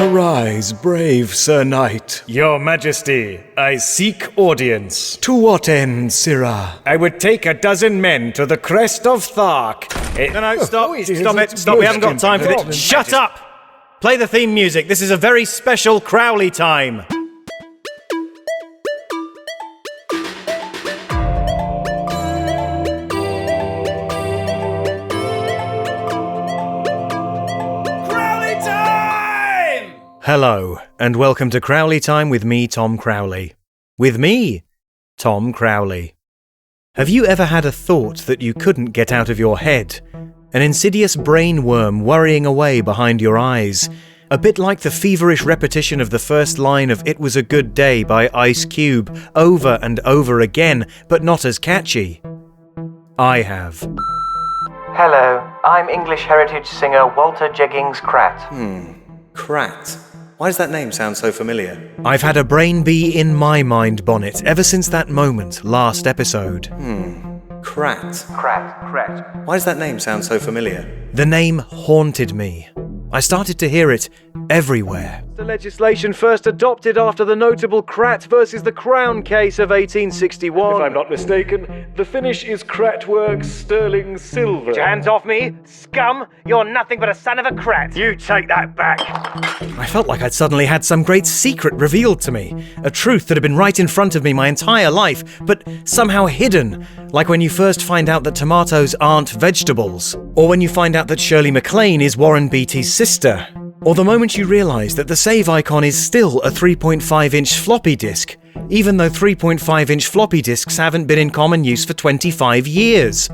Arise, brave Sir Knight. Your Majesty, I seek audience. To what end, sirrah? I would take 12 men to the crest of Thark. No, stop. Stop. We haven't got time for this. Shut up! Play the theme music. This is a very special Crowley time. Hello, and welcome to Crowley Time with me, Tom Crowley. With me, Tom Crowley. Have you ever had a thought that you couldn't get out of your head? An insidious brain worm worrying away behind your eyes? A bit like the feverish repetition of the first line of It Was a Good Day by Ice Cube over and over again, but not as catchy? I have. Hello, I'm English heritage singer Walter Jeggings Crat. Crat. Why does that name sound so familiar? I've had a brain bee in my mind bonnet ever since that moment last episode. Crat. Crat. Why does that name sound so familiar? The name haunted me. I started to hear it everywhere. The legislation first adopted after the notable Crat versus the Crown case of 1861. If I'm not mistaken, the finish is Cratworks sterling silver. Get your hands off me, scum! You're nothing but a son of a Crat. You take that back. I felt like I'd suddenly had some great secret revealed to me. A truth that had been right in front of me my entire life, but somehow hidden. Like when you first find out that tomatoes aren't vegetables. Or when you find out that Shirley MacLaine is Warren Beatty's sister. Or the moment you realise that the save icon is still a 3.5-inch floppy disk, even though 3.5-inch floppy disks haven't been in common use for 25 years.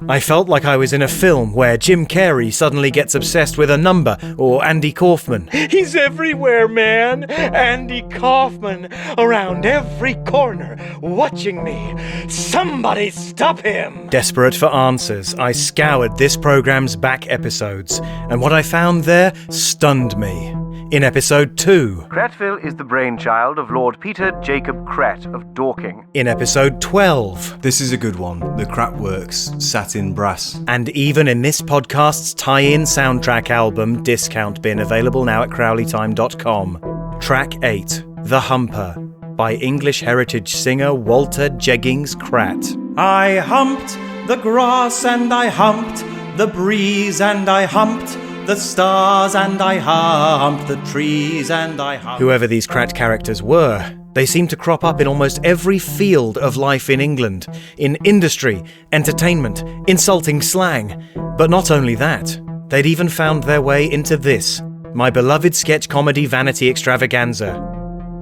I felt like I was in a film where Jim Carrey suddenly gets obsessed with a number, or Andy Kaufman. He's everywhere, man! Andy Kaufman, around every corner, watching me. Somebody stop him! Desperate for answers, I scoured this program's back episodes, and what I found there stunned me. In episode 2, Kratville is the brainchild of Lord Peter Jacob Crat of Dorking. in episode 12, This is a good one. The Cratworks, satin brass. and even in this podcast's tie-in soundtrack album Discount Bin, available now at crowleytime.com. Track 8, The Humper, by English heritage singer Walter Jeggings Crat. I humped the grass and I humped the breeze and I humped the stars and I humped the trees and I humped... Whoever these Crat characters were, they seem to crop up in almost every field of life in England. In industry, entertainment, insulting slang. But not only that, they'd even found their way into this, my beloved sketch comedy vanity extravaganza.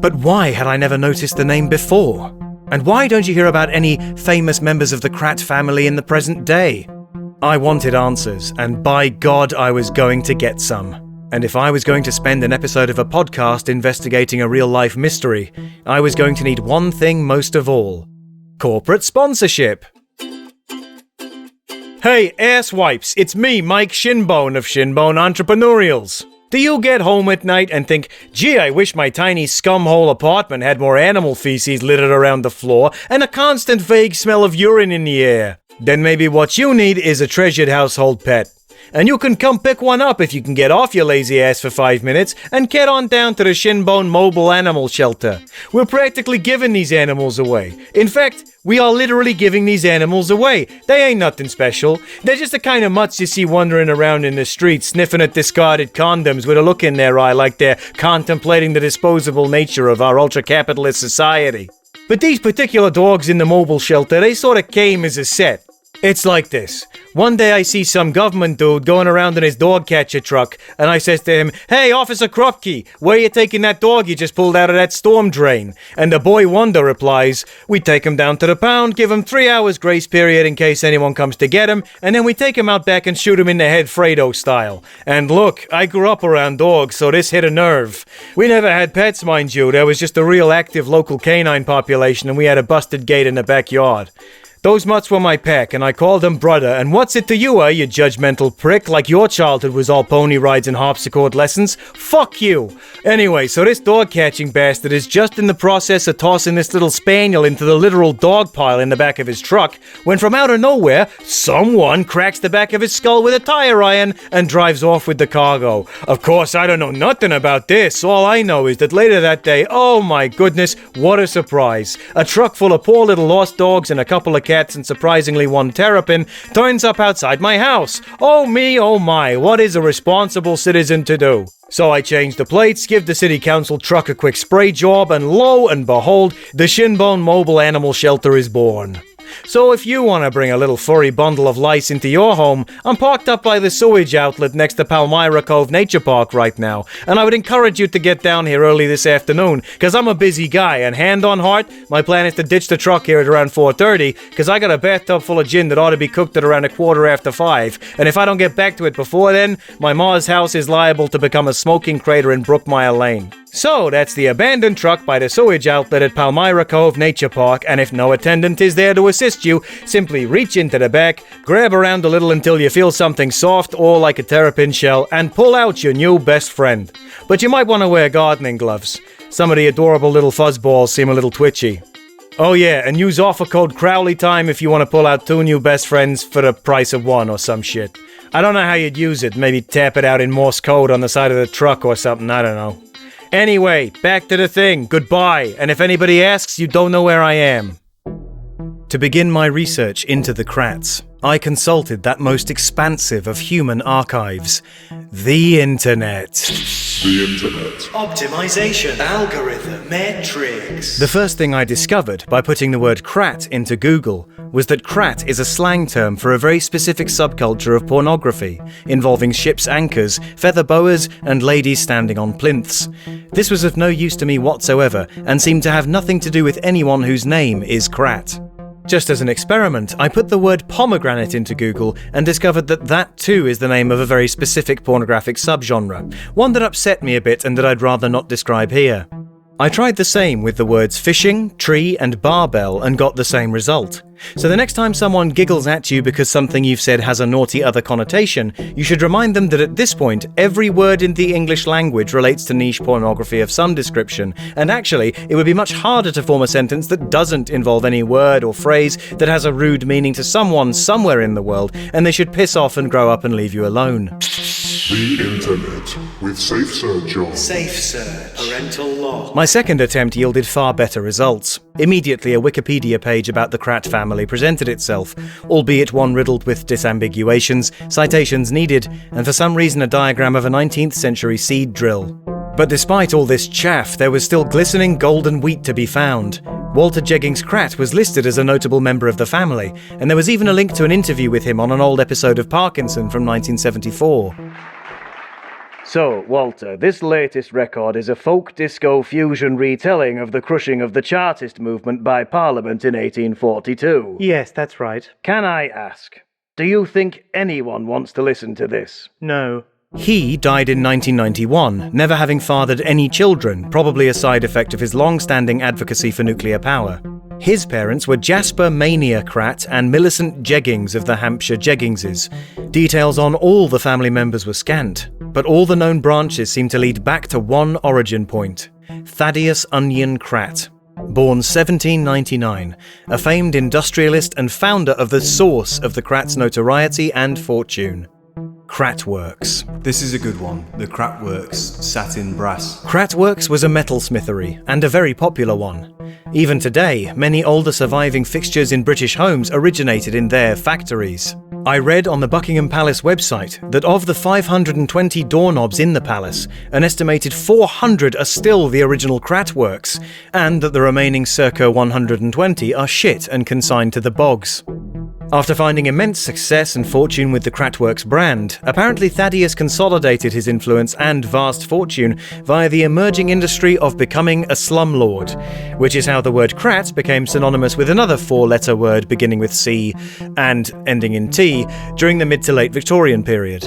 But why had I never noticed the name before? And why don't you hear about any famous members of the Crat family in the present day? I wanted answers, and by God, I was going to get some. And if I was going to spend an episode of a podcast investigating a real-life mystery, I was going to need one thing most of all: corporate sponsorship. Hey, asswipes, it's me, Mike Shinbone of Shinbone Entrepreneurials. Do you get home at night and think, gee, I wish my tiny scumhole apartment had more animal feces littered around the floor and a constant vague smell of urine in the air? Then maybe what you need is a treasured household pet. And you can come pick one up if you can get off your lazy ass for 5 minutes and get on down to the Shinbone Mobile Animal Shelter. We're practically giving these animals away. In fact, we are literally giving these animals away. They ain't nothing special. They're just the kind of mutts you see wandering around in the streets, sniffing at discarded condoms with a look in their eye like they're contemplating the disposable nature of our ultra-capitalist society. But these particular dogs in the mobile shelter, they sort of came as a set. It's like this. One day I see some government dude going around in his dog catcher truck, and I says to him, "Hey, Officer Krupke, where you taking that dog you just pulled out of that storm drain?" And the boy wonder replies, "We take him down to the pound, give him 3 hours grace period in case anyone comes to get him, and then we take him out back and shoot him in the head Fredo style." And look, I grew up around dogs, so this hit a nerve. We never had pets, mind you. There was just a real active local canine population, and we had a busted gate in the backyard. Those mutts were my pack, and I called them brother, and what's it to you, you judgmental prick, like your childhood was all pony rides and harpsichord lessons? Fuck you! Anyway, so this dog-catching bastard is just in the process of tossing this little spaniel into the literal dog pile in the back of his truck, when from out of nowhere, someone cracks the back of his skull with a tire iron and drives off with the cargo. Of course, I don't know nothing about this. All I know is that later that day, oh my goodness, what a surprise. A truck full of poor little lost dogs and a couple of cats and surprisingly one terrapin turns up outside my house. Oh me, oh my, what is a responsible citizen to do? So I changed the plates, give the city council truck a quick spray job, and lo and behold, the Shinbone Mobile Animal Shelter is born. So if you want to bring a little furry bundle of lice into your home, I'm parked up by the sewage outlet next to Palmyra Cove Nature Park right now, and I would encourage you to get down here early this afternoon, cause I'm a busy guy, and hand on heart, my plan is to ditch the truck here at around 4:30, cause I got a bathtub full of gin that ought to be cooked at around 5:15, and if I don't get back to it before then, my ma's house is liable to become a smoking crater in Brookmire Lane. So, that's the abandoned truck by the sewage outlet at Palmyra Cove Nature Park, and if no attendant is there to assist you, simply reach into the back, grab around a little until you feel something soft or like a terrapin shell, and pull out your new best friend. But you might want to wear gardening gloves. Some of the adorable little fuzzballs seem a little twitchy. Oh yeah, and use offer code Crowley Time if you want to pull out 2 new best friends for the price of 1 or some shit. I don't know how you'd use it, maybe tap it out in Morse code on the side of the truck or something, I don't know. Anyway, back to the thing. Goodbye. And if anybody asks, you don't know where I am. To begin my research into the Crats, I consulted that most expansive of human archives, the Internet. The Internet. Optimization, algorithm, metrics. The first thing I discovered by putting the word Crat into Google was that Crat is a slang term for a very specific subculture of pornography, involving ship's anchors, feather boas, and ladies standing on plinths. This was of no use to me whatsoever, and seemed to have nothing to do with anyone whose name is Crat. Just as an experiment, I put the word pomegranate into Google and discovered that that too is the name of a very specific pornographic subgenre, one that upset me a bit and that I'd rather not describe here. I tried the same with the words fishing, tree, and barbell and got the same result. So the next time someone giggles at you because something you've said has a naughty other connotation, you should remind them that at this point, every word in the English language relates to niche pornography of some description, and actually, it would be much harder to form a sentence that doesn't involve any word or phrase that has a rude meaning to someone somewhere in the world, and they should piss off and grow up and leave you alone. The Internet with Safe Search on. Safe search, parental lock. My second attempt yielded far better results. Immediately, a Wikipedia page about the Crat family presented itself, albeit one riddled with disambiguations, citations needed, and for some reason a diagram of a 19th century seed drill. But despite all this chaff, there was still glistening golden wheat to be found. Walter Jeggings Crat was listed as a notable member of the family, and there was even a link to an interview with him on an old episode of Parkinson from 1974. So, Walter, this latest record is a folk disco fusion retelling of the crushing of the Chartist movement by Parliament in 1842. Yes, that's right. Can I ask, do you think anyone wants to listen to this? No. He died in 1991, never having fathered any children, probably a side effect of his long-standing advocacy for nuclear power. His parents were Jasper Mania Crat and Millicent Jeggings of the Hampshire Jeggingses. Details on all the family members were scant, but all the known branches seem to lead back to one origin point: Thaddeus Onion Crat. Born 1799, a famed industrialist and founder of the source of the Crat's notoriety and fortune. Cratworks. This is a good one. The Cratworks, satin brass. Cratworks was a metalsmithery, and a very popular one. Even today, many older surviving fixtures in British homes originated in their factories. I read on the Buckingham Palace website that of the 520 doorknobs in the palace, an estimated 400 are still the original Cratworks, and that the remaining circa 120 are shit and consigned to the bogs. After finding immense success and fortune with the Cratworks brand, apparently Thaddeus consolidated his influence and vast fortune via the emerging industry of becoming a slumlord, which is how the word Crat became synonymous with another 4-letter word beginning with C and ending in T during the mid to late Victorian period.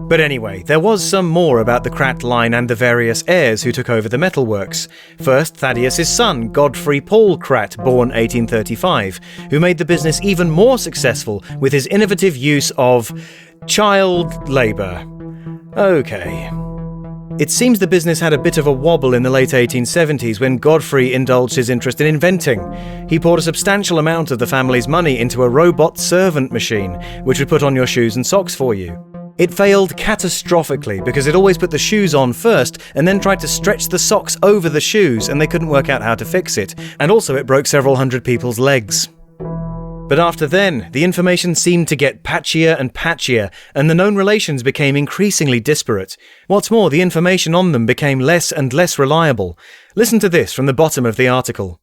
But anyway, there was some more about the Crat line and the various heirs who took over the metalworks. First, Thaddeus's son, Godfrey Paul Crat, born 1835, who made the business even more successful with his innovative use of child labour. Okay. It seems the business had a bit of a wobble in the late 1870s when Godfrey indulged his interest in inventing. He poured a substantial amount of the family's money into a robot servant machine, which would put on your shoes and socks for you. It failed catastrophically because it always put the shoes on first and then tried to stretch the socks over the shoes, and they couldn't work out how to fix it. And also it broke several hundred people's legs. But after then, the information seemed to get patchier and patchier, and the known relations became increasingly disparate. What's more, the information on them became less and less reliable. Listen to this from the bottom of the article.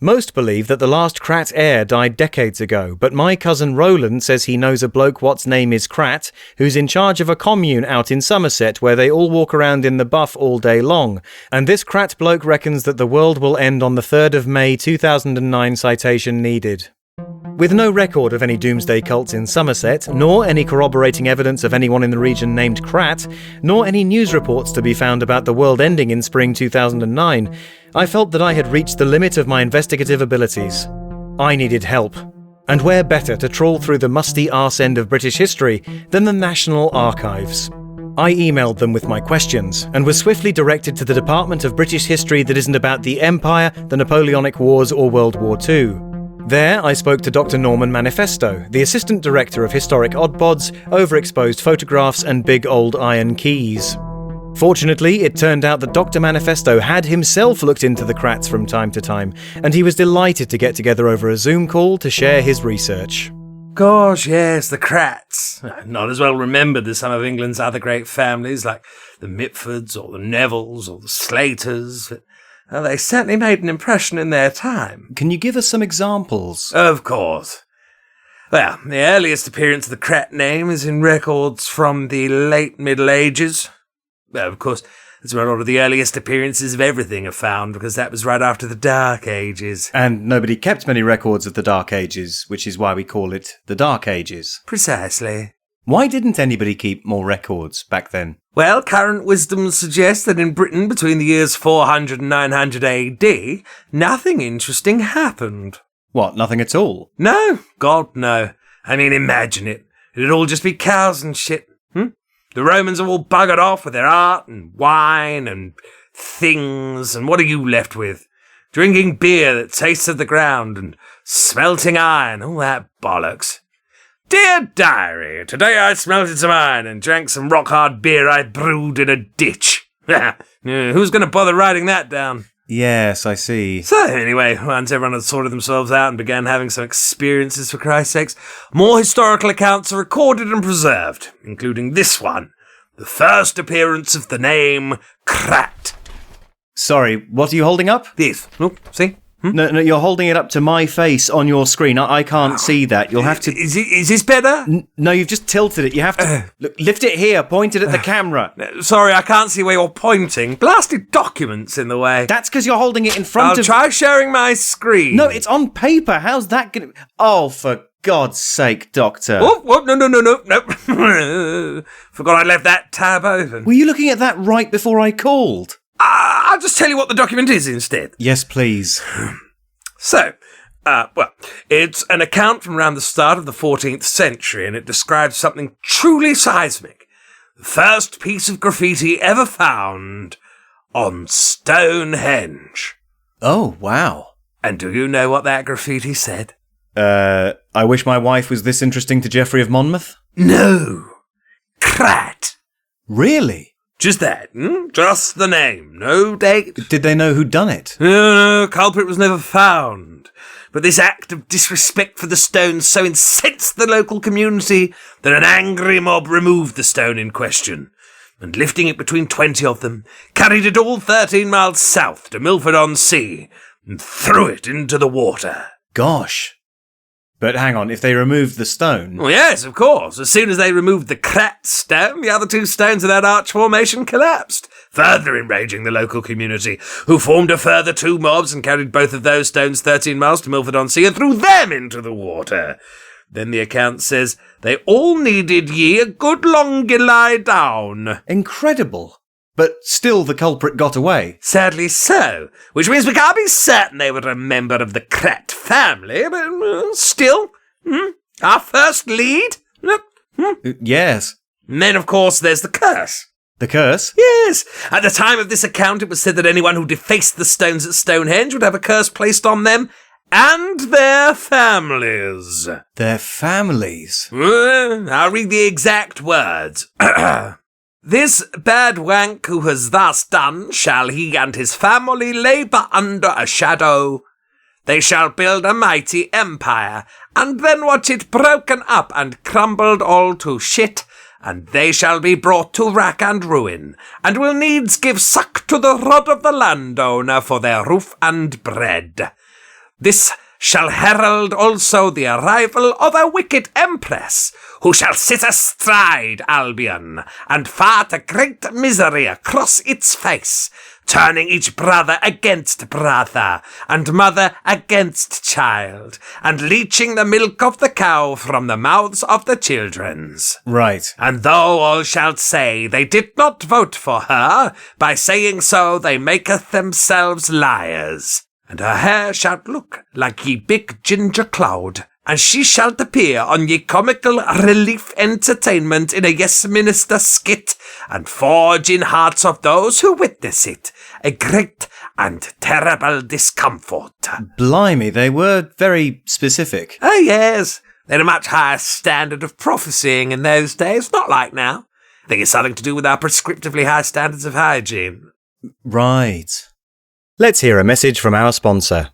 Most believe that the last Crat heir died decades ago, but my cousin Roland says he knows a bloke what's name is Crat, who's in charge of a commune out in Somerset where they all walk around in the buff all day long, and this Crat bloke reckons that the world will end on the 3rd of May 2009 citation needed. With no record of any doomsday cults in Somerset, nor any corroborating evidence of anyone in the region named Crat, nor any news reports to be found about the world ending in spring 2009, I felt that I had reached the limit of my investigative abilities. I needed help. And where better to trawl through the musty arse end of British history than the National Archives? I emailed them with my questions, and was swiftly directed to the department of British history that isn't about the Empire, the Napoleonic Wars, or World War II. There, I spoke to Dr. Norman Manifesto, the Assistant Director of Historic Oddbods, Overexposed Photographs and Big Old Iron Keys. Fortunately, it turned out that Dr. Manifesto had himself looked into the Crats from time to time, and he was delighted to get together over a Zoom call to share his research. Gosh, yes, the Crats. Not as well remembered as some of England's other great families, like the Mitfords or the Nevilles or the Slaters. But they certainly made an impression in their time. Can you give us some examples? Of course. Well, the earliest appearance of the Crat name is in records from the late Middle Ages. Well, of course, that's where a lot of the earliest appearances of everything are found, because that was right after the Dark Ages. And nobody kept many records of the Dark Ages, which is why we call it the Dark Ages. Precisely. Why didn't anybody keep more records back then? Well, current wisdom suggests that in Britain between the years 400 and 900 AD, nothing interesting happened. What, nothing at all? No, God, no. I mean, imagine it. It'd all just be cows and shit. The Romans are all buggered off with their art and wine and things, and what are you left with? Drinking beer that tastes of the ground and smelting iron, all that bollocks. Dear Diary, today I smelted some iron and drank some rock-hard beer I brewed in a ditch. Who's going to bother writing that down? Yes, I see. So anyway, once everyone had sorted themselves out and began having some experiences, for Christ's sakes, more historical accounts are recorded and preserved, including this one, the first appearance of the name Crat. Sorry, what are you holding up? This. Look, see? No, you're holding it up to my face on your screen. I can't see that. You'll have to... Is this better? No, you've just tilted it. You have to... Look, lift it here. Point it at the camera. Sorry, I can't see where you're pointing. Blasted documents in the way. That's because you're holding it in front I'll of... try sharing my screen. No, it's on paper. How's that going to... Oh, for God's sake, Doctor. Whoop, whoop, no. Forgot I left that tab open. Were you looking at that right before I called? I'll just tell you what the document is instead. Yes, please. So, it's an account from around the start of the 14th century, and it describes something truly seismic. The first piece of graffiti ever found on Stonehenge. Oh, wow. And do you know what that graffiti said? I wish my wife was this interesting to Geoffrey of Monmouth? No. Crat. Really? Just that. Just the name. No date. Did they know who'd done it? No, culprit was never found. But this act of disrespect for the stone so incensed the local community that an angry mob removed the stone in question, and lifting it between 20 of them, carried it all 13 miles south to Milford-on-Sea, and threw it into the water. Gosh. But hang on, if they removed the stone... Well, yes, of course. As soon as they removed the Crat stone, the other two stones of that arch formation collapsed, further enraging the local community, who formed a further two mobs and carried both of those stones 13 miles to Milford-on-Sea and threw them into the water. Then the account says, they all needed ye a good long lie down. Incredible. But still the culprit got away. Sadly so, which means we can't be certain they were a member of the Crat family, but still, our first lead. Yes. And then, of course, there's the curse. The curse? Yes. At the time of this account, it was said that anyone who defaced the stones at Stonehenge would have a curse placed on them and their families. Their families? I'll read the exact words. This bad wank who has thus done, shall he and his family labour under a shadow. They shall build a mighty empire, and then watch it broken up and crumbled all to shit, and they shall be brought to rack and ruin, and will needs give suck to the rod of the landowner for their roof and bread. This shall herald also the arrival of a wicked empress, who shall sit astride Albion, and fart a great misery across its face, turning each brother against brother, and mother against child, and leeching the milk of the cow from the mouths of the children's. Right. And though all shall say they did not vote for her, by saying so they maketh themselves liars. And her hair shall look like ye big ginger cloud, and she shall appear on ye comical relief entertainment in a yes minister skit, and forge in hearts of those who witness it a great and terrible discomfort. Blimey, they were very specific. Oh yes, they had a much higher standard of prophesying in those days, not like now. I think it's something to do with our prescriptively high standards of hygiene. Right. Let's hear a message from our sponsor.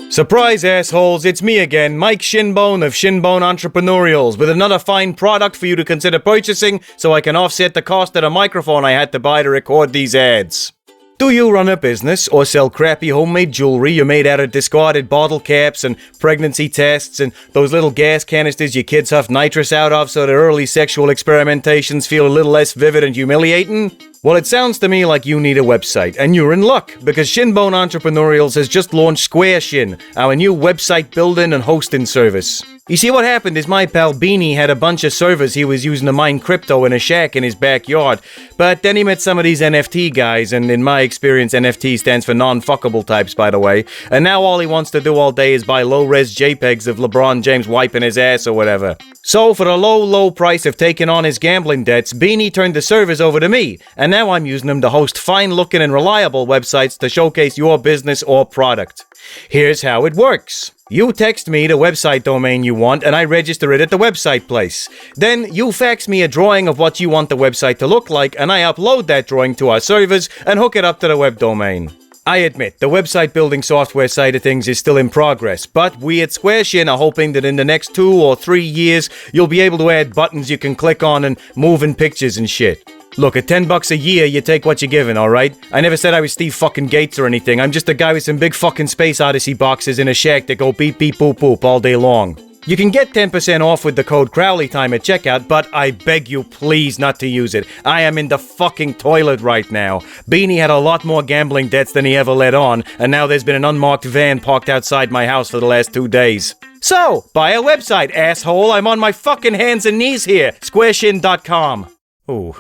Surprise, assholes, it's me again, Mike Shinbone of Shinbone Entrepreneurials, with another fine product for you to consider purchasing so I can offset the cost of the microphone I had to buy to record these ads. Do you run a business or sell crappy homemade jewelry you made out of discarded bottle caps and pregnancy tests and those little gas canisters your kids huff nitrous out of so their early sexual experimentations feel a little less vivid and humiliating? Well, it sounds to me like you need a website, and you're in luck, because Shinbone Entrepreneurials has just launched Square Shin, our new website building and hosting service. You see, what happened is my pal Beanie had a bunch of servers he was using to mine crypto in a shack in his backyard, but then he met some of these NFT guys, and in my experience, NFT stands for non-fuckable types, by the way, and now all he wants to do all day is buy low-res JPEGs of LeBron James wiping his ass or whatever. So, for the low price of taking on his gambling debts, Beanie turned the servers over to me, and now I'm using them to host fine-looking and reliable websites to showcase your business or product. Here's how it works. You text me the website domain you want, and I register it at the website place. Then you fax me a drawing of what you want the website to look like, and I upload that drawing to our servers and hook it up to the web domain. I admit, the website building software side of things is still in progress, but we at Square Shin are hoping that in the next 2 or 3 years, you'll be able to add buttons you can click on and move in pictures and shit. Look, at $10 a year, you take what you're given, alright? I never said I was Steve fucking Gates or anything. I'm just a guy with some big fucking Space Odyssey boxes in a shack that go beep beep boop boop all day long. You can get 10% off with the code CrowleyTime at checkout, but I beg you please not to use it. I am in the fucking toilet right now. Beanie had a lot more gambling debts than he ever let on, and now there's been an unmarked van parked outside my house for the last 2 days. So, buy a website, asshole. I'm on my fucking hands and knees here. Squareshin.com. Ooh,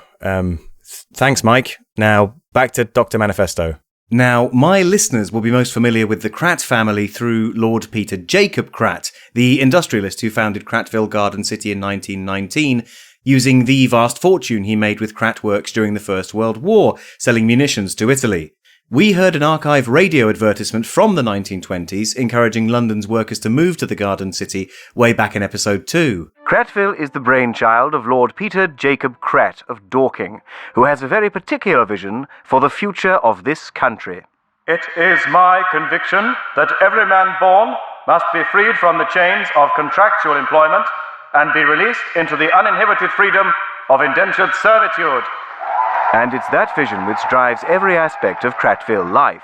thanks, Mike. Now, back to Dr. Manifesto. Now, my listeners will be most familiar with the Crat family through Lord Peter Jacob Crat, the industrialist who founded Kratville Garden City in 1919, using the vast fortune he made with Crat works during the First World War, selling munitions to Italy. We heard an archive radio advertisement from the 1920s encouraging London's workers to move to the Garden City way back in episode 2. Kratville is the brainchild of Lord Peter Jacob Crat of Dorking, who has a very particular vision for the future of this country. It is my conviction that every man born must be freed from the chains of contractual employment and be released into the uninhibited freedom of indentured servitude. And it's that vision which drives every aspect of Kratville life.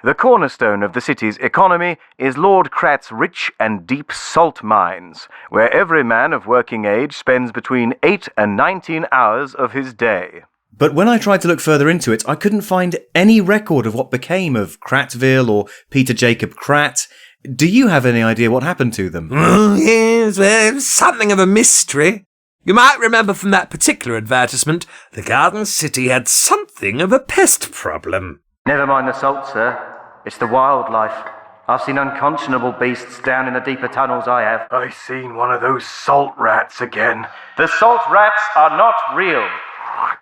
The cornerstone of the city's economy is Lord Crat's rich and deep salt mines, where every man of working age spends between 8 and 19 hours of his day. But when I tried to look further into it, I couldn't find any record of what became of Kratville or Peter Jacob Crat. Do you have any idea what happened to them? Yes, well, it was something of a mystery. You might remember from that particular advertisement, the Garden City had something of a pest problem. Never mind the salt, sir. It's the wildlife. I've seen unconscionable beasts down in the deeper tunnels, I have. I seen one of those salt rats again. The salt rats are not real.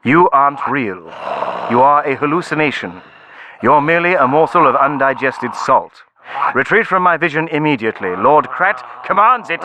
You aren't real. You are a hallucination. You're merely a morsel of undigested salt. Retreat from my vision immediately. Lord Crat commands it.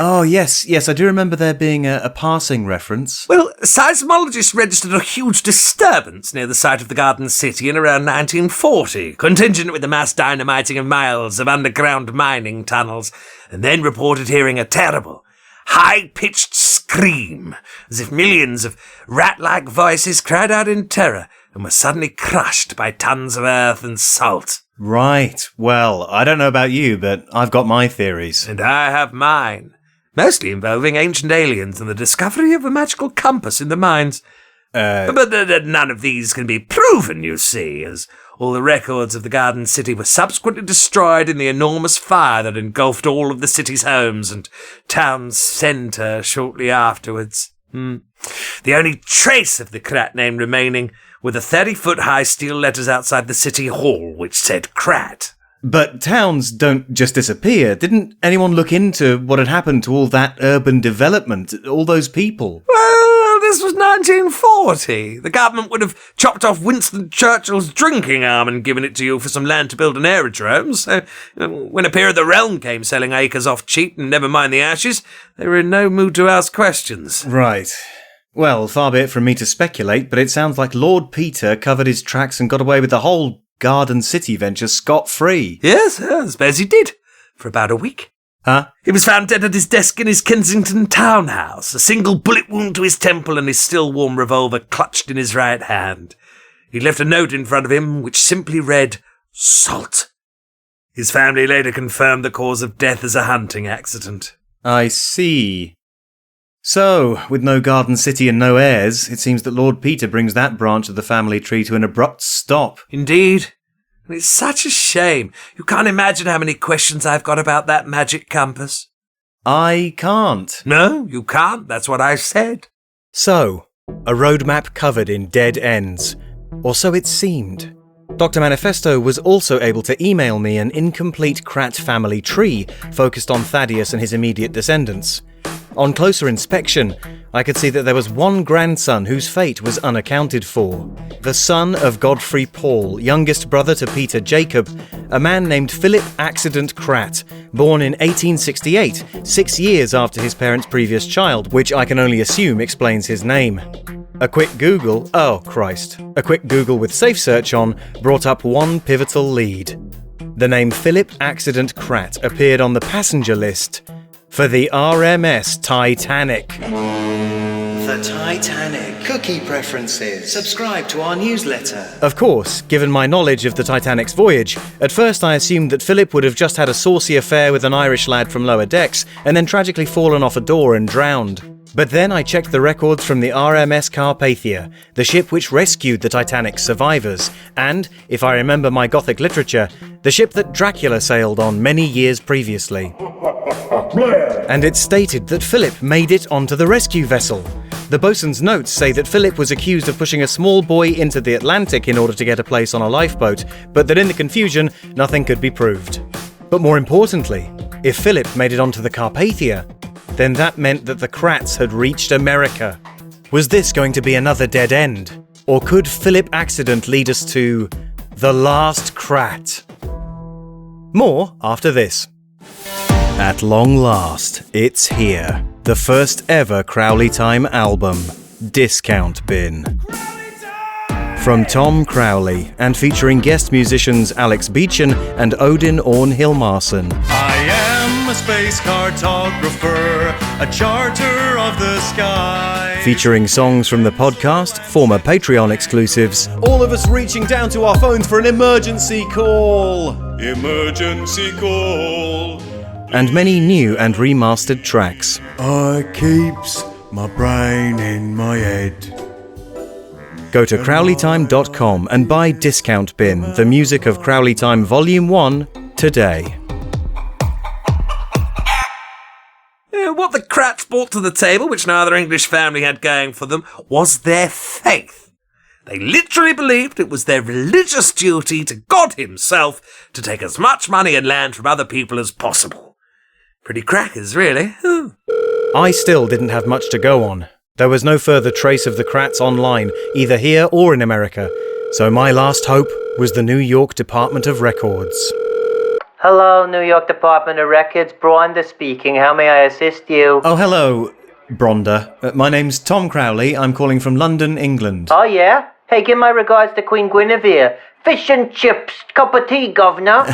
Oh, yes, I do remember there being a passing reference. Well, seismologists registered a huge disturbance near the site of the Garden City in around 1940, contingent with the mass dynamiting of miles of underground mining tunnels, and then reported hearing a terrible, high-pitched scream, as if millions of rat-like voices cried out in terror and were suddenly crushed by tons of earth and salt. Right. Well, I don't know about you, but I've got my theories. And I have mine, mostly involving ancient aliens and the discovery of a magical compass in the mines. But none of these can be proven, you see, as all the records of the Garden City were subsequently destroyed in the enormous fire that engulfed all of the city's homes and town centre shortly afterwards. The only trace of the Crat name remaining were the 30-foot-high steel letters outside the city hall, which said Crat. But towns don't just disappear. Didn't anyone look into what had happened to all that urban development, all those people? Well, this was 1940. The government would have chopped off Winston Churchill's drinking arm and given it to you for some land to build an aerodrome. So when a peer of the realm came selling acres off cheap and never mind the ashes, they were in no mood to ask questions. Right. Well, far be it from me to speculate, but it sounds like Lord Peter covered his tracks and got away with the whole Garden City venture scot-free. Yes, I suppose he did. For about a week. Huh? He was found dead at his desk in his Kensington townhouse, a single bullet wound to his temple and his still-warm revolver clutched in his right hand. He left a note in front of him which simply read, "Salt." His family later confirmed the cause of death as a hunting accident. I see. So, with no Garden City and no heirs, it seems that Lord Peter brings that branch of the family tree to an abrupt stop. Indeed. And it's such a shame. You can't imagine how many questions I've got about that magic compass. I can't. No, you can't. That's what I said. So, a roadmap covered in dead ends. Or so it seemed. Dr. Manifesto was also able to email me an incomplete Crat family tree focused on Thaddeus and his immediate descendants. On closer inspection, I could see that there was one grandson whose fate was unaccounted for. The son of Godfrey Paul, youngest brother to Peter Jacob, a man named Philip Accident Crat, born in 1868, 6 years after his parents' previous child, which I can only assume explains his name. A quick Google with Safe Search on brought up one pivotal lead. The name Philip Accident Crat appeared on the passenger list for the RMS Titanic. The Titanic. Cookie preferences. Subscribe to our newsletter. Of course, given my knowledge of the Titanic's voyage, at first I assumed that Philip would have just had a saucy affair with an Irish lad from lower decks and then tragically fallen off a door and drowned. But then I checked the records from the RMS Carpathia, the ship which rescued the Titanic's survivors, and, if I remember my Gothic literature, the ship that Dracula sailed on many years previously. And it stated that Philip made it onto the rescue vessel. The bosun's notes say that Philip was accused of pushing a small boy into the Atlantic in order to get a place on a lifeboat, but that in the confusion, nothing could be proved. But more importantly, if Philip made it onto the Carpathia, then that meant that the Crats had reached America. Was this going to be another dead end? Or could Philip Accident lead us to the last Crat? More after this. At long last, it's here. The first ever Crowley Time album, Discount Bin. From Tom Crowley, and featuring guest musicians Alex Beechan and Odin Orn Hilmarsson. I am a space cartographer, a charter of the sky. Featuring songs from the podcast, former Patreon exclusives, All of us reaching down to our phones for an emergency call. Emergency call. and many new and remastered tracks. I keeps my brain in my head. Go to crowleytime.com and buy Discount Bin, the music of Crowley Time Volume 1, today. What the Crats brought to the table, which no other English family had going for them, was their faith. They literally believed it was their religious duty to God himself to take as much money and land from other people as possible. Pretty crackers, really. I still didn't have much to go on. There was no further trace of the Crats online, either here or in America, so my last hope was the New York Department of Records. Hello, New York Department of Records. Bronda speaking. How may I assist you? Oh, hello, Bronda. My name's Tom Crowley. I'm calling from London, England. Oh, yeah? Hey, give my regards to Queen Guinevere. Fish and chips, cup of tea, governor.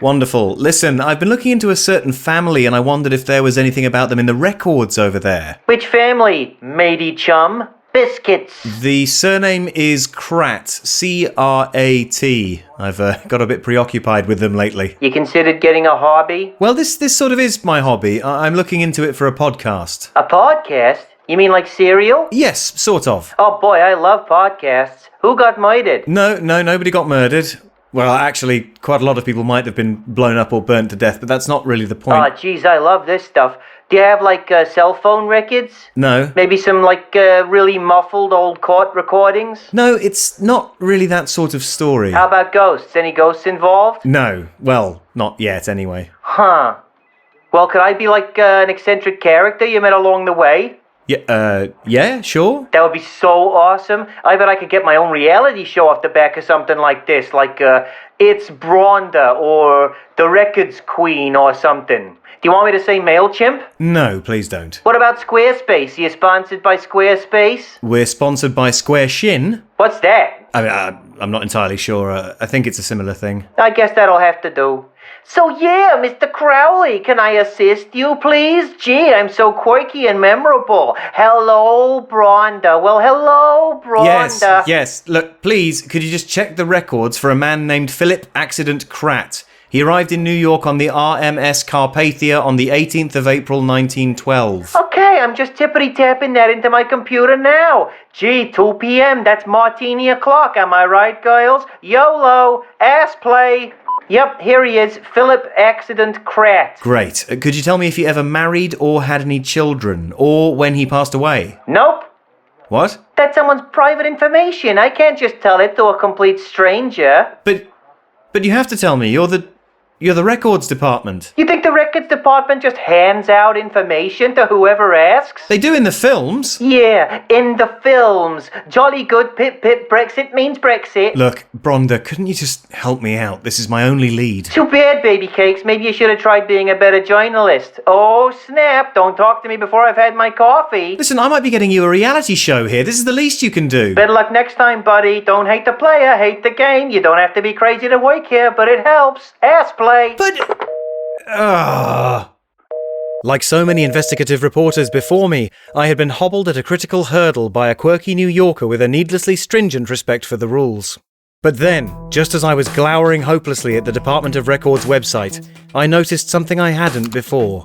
Wonderful. Listen, I've been looking into a certain family and I wondered if there was anything about them in the records over there. Which family, matey chum? Biscuits. The surname is Crat. C-R-A-T. I've got a bit preoccupied with them lately. You considered getting a hobby? Well, this sort of is my hobby. I'm looking into it for a podcast. A podcast? You mean like Serial? Yes, sort of. Oh boy, I love podcasts. Who got murdered? No, nobody got murdered. Well, actually, quite a lot of people might have been blown up or burnt to death, but that's not really the point. Oh, jeez, I love this stuff. Do you have, like, cell phone records? No. Maybe some, like, really muffled old court recordings? No, it's not really that sort of story. How about ghosts? Any ghosts involved? No. Well, not yet, anyway. Huh. Well, could I be, like, an eccentric character you met along the way? Yeah, sure. That would be so awesome. I bet I could get my own reality show off the back of something like this, like, It's Bronda, or The Records Queen, or something. Do you want me to say MailChimp? No, please don't. What about Squarespace? Are you sponsored by Squarespace? We're sponsored by Square Shin. What's that? I mean, I'm not entirely sure. I think it's a similar thing. I guess that'll have to do. So yeah, Mr. Crowley, can I assist you, please? Gee, I'm so quirky and memorable. Hello, Bronda. Well, hello, Bronda. Yes. Look, please, could you just check the records for a man named Philip Accident Crat? He arrived in New York on the RMS Carpathia on the 18th of April 1912. Okay, I'm just tippity-tapping that into my computer now. Gee, 2 p.m., that's martini o'clock, am I right, girls? YOLO, ass play. Yep, here he is, Philip Accident Crat. Great. Could you tell me if he ever married or had any children, or when he passed away? Nope. What? That's someone's private information. I can't just tell it to a complete stranger. But you have to tell me. You're the records department. You think the records department just hands out information to whoever asks? They do in the films. Yeah, in the films. Jolly good, pip pip, Brexit means Brexit. Look, Bronda, couldn't you just help me out? This is my only lead. Too bad, baby cakes. Maybe you should have tried being a better journalist. Oh, snap. Don't talk to me before I've had my coffee. Listen, I might be getting you a reality show here. This is the least you can do. Better luck next time, buddy. Don't hate the player, hate the game. You don't have to be crazy to work here, but it helps. Ass play. But... Like so many investigative reporters before me, I had been hobbled at a critical hurdle by a quirky New Yorker with a needlessly stringent respect for the rules. But then, just as I was glowering hopelessly at the Department of Records website, I noticed something I hadn't before.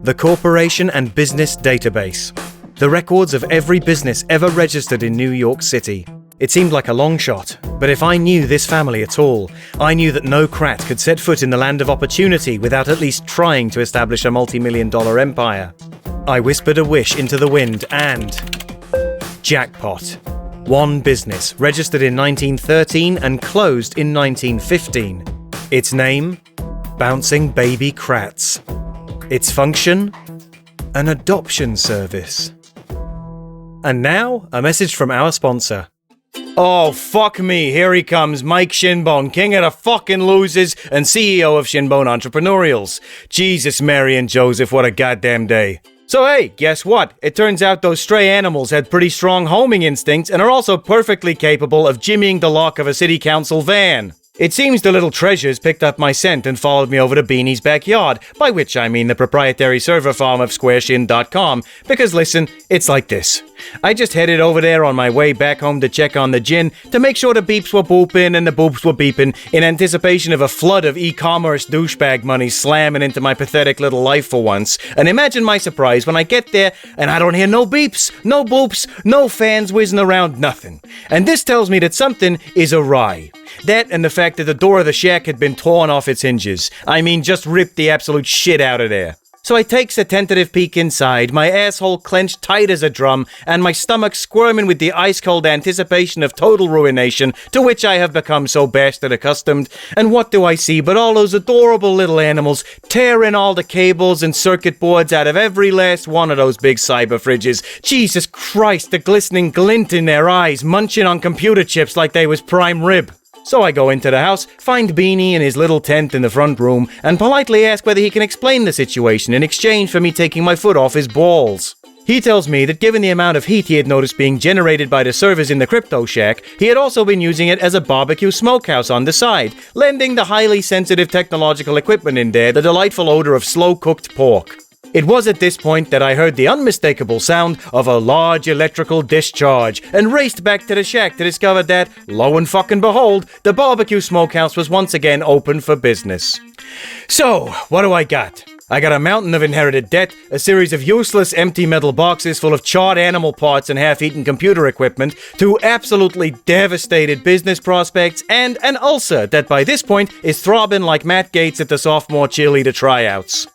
The Corporation and Business Database. The records of every business ever registered in New York City. It seemed like a long shot, but if I knew this family at all, I knew that no Crat could set foot in the land of opportunity without at least trying to establish a multi-million-dollar empire. I whispered a wish into the wind and... jackpot. One business, registered in 1913 and closed in 1915. Its name? Bouncing Baby Crats. Its function? An adoption service. And now, a message from our sponsor. Oh, fuck me, here he comes, Mike Shinbone, king of the fucking losers and CEO of Shinbone Entrepreneurials. Jesus, Mary and Joseph, what a goddamn day. So hey, guess what? It turns out those stray animals had pretty strong homing instincts and are also perfectly capable of jimmying the lock of a city council van. It seems the little treasures picked up my scent and followed me over to Beanie's backyard, by which I mean the proprietary server farm of squareshin.com, because listen, it's like this. I just headed over there on my way back home to check on the gin, to make sure the beeps were booping and the boops were beeping, in anticipation of a flood of e-commerce douchebag money slamming into my pathetic little life for once. And imagine my surprise when I get there and I don't hear no beeps, no boops, no fans whizzing around, nothing. And this tells me that something is awry. That and the fact that the door of the shack had been torn off its hinges. I mean, just ripped the absolute shit out of there. So I takes a tentative peek inside, my asshole clenched tight as a drum, and my stomach squirming with the ice-cold anticipation of total ruination, to which I have become so bastard accustomed. And what do I see but all those adorable little animals tearing all the cables and circuit boards out of every last one of those big cyber fridges. Jesus Christ, the glistening glint in their eyes, munching on computer chips like they was prime rib. So I go into the house, find Beanie in his little tent in the front room, and politely ask whether he can explain the situation in exchange for me taking my foot off his balls. He tells me that given the amount of heat he had noticed being generated by the servers in the crypto shack, he had also been using it as a barbecue smokehouse on the side, lending the highly sensitive technological equipment in there the delightful odor of slow-cooked pork. It was at this point that I heard the unmistakable sound of a large electrical discharge and raced back to the shack to discover that, lo and fucking behold, the barbecue smokehouse was once again open for business. So, what do I got? I got a mountain of inherited debt, a series of useless empty metal boxes full of charred animal parts and half-eaten computer equipment, two absolutely devastated business prospects, and an ulcer that by this point is throbbing like Matt Gaetz at the sophomore cheerleader tryouts.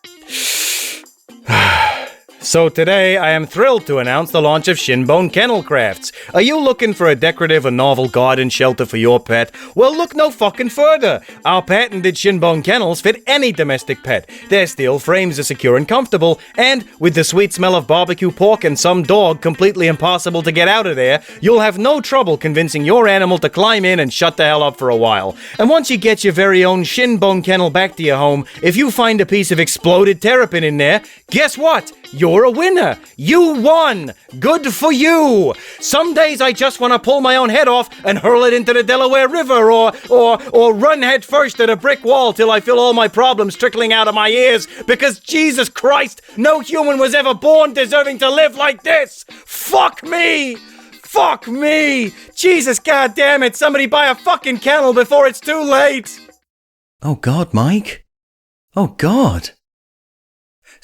So today, I am thrilled to announce the launch of Shinbone Kennel Crafts. Are you looking for a decorative or novel garden shelter for your pet? Well, look no fucking further. Our patented Shinbone Kennels fit any domestic pet. Their steel frames are secure and comfortable, and with the sweet smell of barbecue pork and some dog completely impossible to get out of there, you'll have no trouble convincing your animal to climb in and shut the hell up for a while. And once you get your very own Shinbone Kennel back to your home, if you find a piece of exploded terrapin in there, guess what? You're a winner! You won! Good for you! Some days I just want to pull my own head off and hurl it into the Delaware River or run head first at a brick wall till I feel all my problems trickling out of my ears because Jesus Christ, no human was ever born deserving to live like this! Fuck me! Fuck me! Jesus goddamn it, somebody buy a fucking kennel before it's too late! Oh God, Mike? Oh God.